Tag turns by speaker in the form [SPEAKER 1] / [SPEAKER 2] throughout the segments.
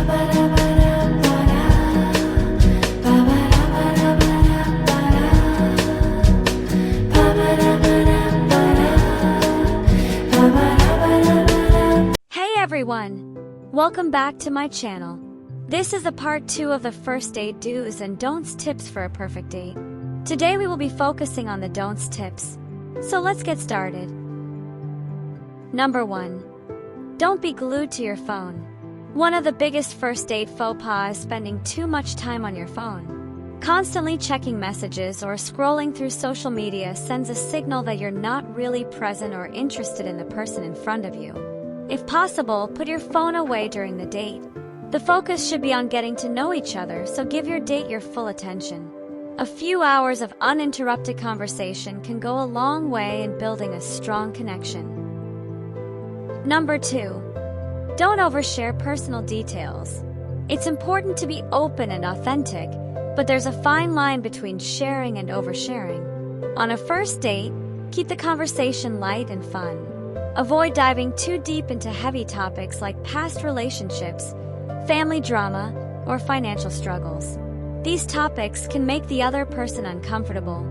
[SPEAKER 1] Hey everyone! Welcome back to my channel. This is the part 2 of the first date do's and don'ts tips for a perfect date. Today we will be focusing on the don'ts tips. So let's get started. Number 1. Don't be glued to your phone. One of the biggest first date faux pas is spending too much time on your phone. Constantly checking messages or scrolling through social media sends a signal that you're not really present or interested in the person in front of you. If possible, put your phone away during the date. The focus should be on getting to know each other, so give your date your full attention. A few hours of uninterrupted conversation can go a long way in building a strong connection. Number 2. Don't overshare personal details. It's important to be open and authentic, but there's a fine line between sharing and oversharing. On a first date, keep the conversation light and fun. Avoid diving too deep into heavy topics like past relationships, family drama, or financial struggles. These topics can make the other person uncomfortable.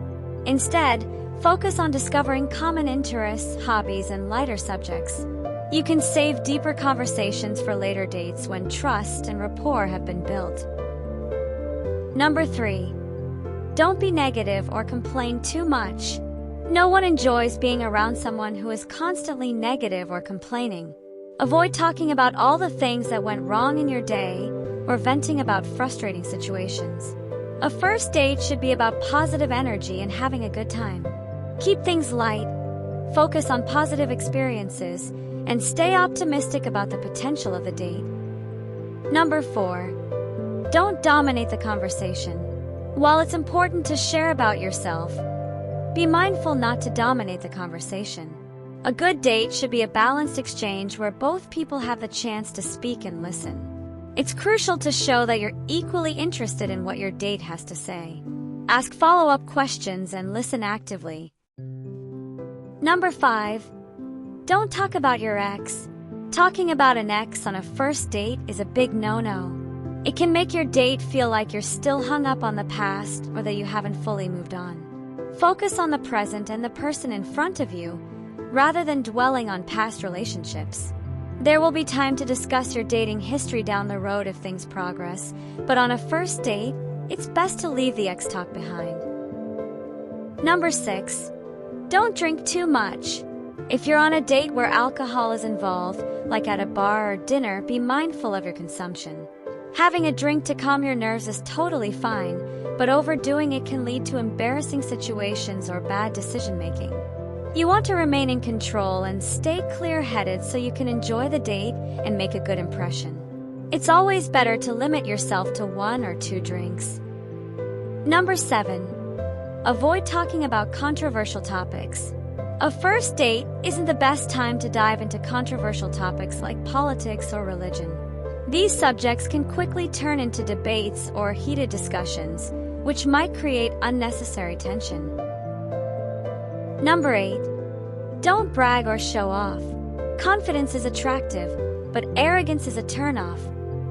[SPEAKER 1] Instead, focus on discovering common interests, hobbies, and lighter subjects. You can save deeper conversations for later dates when trust and rapport have been built. Number 3. Don't be negative or complain too much. No one enjoys being around someone who is constantly negative or complaining. Avoid talking about all the things that went wrong in your day or venting about frustrating situations. A first date should be about positive energy and having a good time. Keep things light, focus on positive experiences, and stay optimistic about the potential of the date. Number 4. Don't dominate the conversation. While it's important to share about yourself, be mindful not to dominate the conversation. A good date should be a balanced exchange where both people have the chance to speak and listen. It's crucial to show that you're equally interested in what your date has to say. Ask follow-up questions and listen actively. Number 5. Don't talk about your ex. Talking about an ex on a first date is a big no-no. It can make your date feel like you're still hung up on the past or that you haven't fully moved on. Focus on the present and the person in front of you, rather than dwelling on past relationships. There will be time to discuss your dating history down the road if things progress, but on a first date, it's best to leave the ex talk behind. Number 6. Don't drink too much. If you're on a date where alcohol is involved, like at a bar or dinner, be mindful of your consumption. Having a drink to calm your nerves is totally fine, but overdoing it can lead to embarrassing situations or bad decision-making. You want to remain in control and stay clear-headed so you can enjoy the date and make a good impression. It's always better to limit yourself to 1 or 2 drinks. Number 7. Avoid talking about controversial topics. A first date isn't the best time to dive into controversial topics like politics or religion. These subjects can quickly turn into debates or heated discussions, which might create unnecessary tension. Number 8. Don't brag or show off. Confidence is attractive, but arrogance is a turnoff.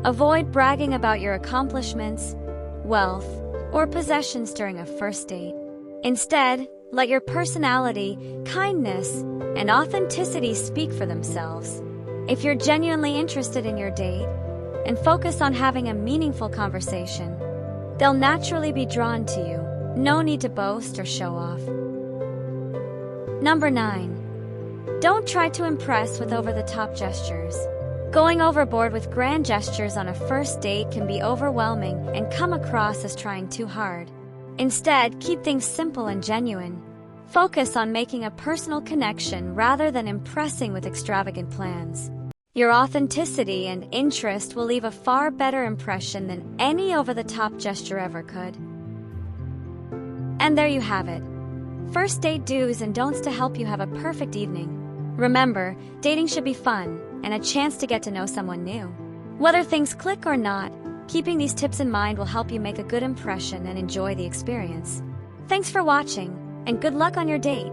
[SPEAKER 1] Avoid bragging about your accomplishments, wealth, or possessions during a first date. Instead, let your personality, kindness, and authenticity speak for themselves. If you're genuinely interested in your date and focus on having a meaningful conversation, they'll naturally be drawn to you. No need to boast or show off. Number 9. Don't try to impress with over-the-top gestures. Going overboard with grand gestures on a first date can be overwhelming and come across as trying too hard. Instead, keep things simple and genuine. Focus on making a personal connection rather than impressing with extravagant plans. Your authenticity and interest will leave a far better impression than any over-the-top gesture ever could. And there you have it. First date do's and don'ts to help you have a perfect evening. Remember, dating should be fun and a chance to get to know someone new. Whether things click or not, keeping these tips in mind will help you make a good impression and enjoy the experience. Thanks for watching, and good luck on your date.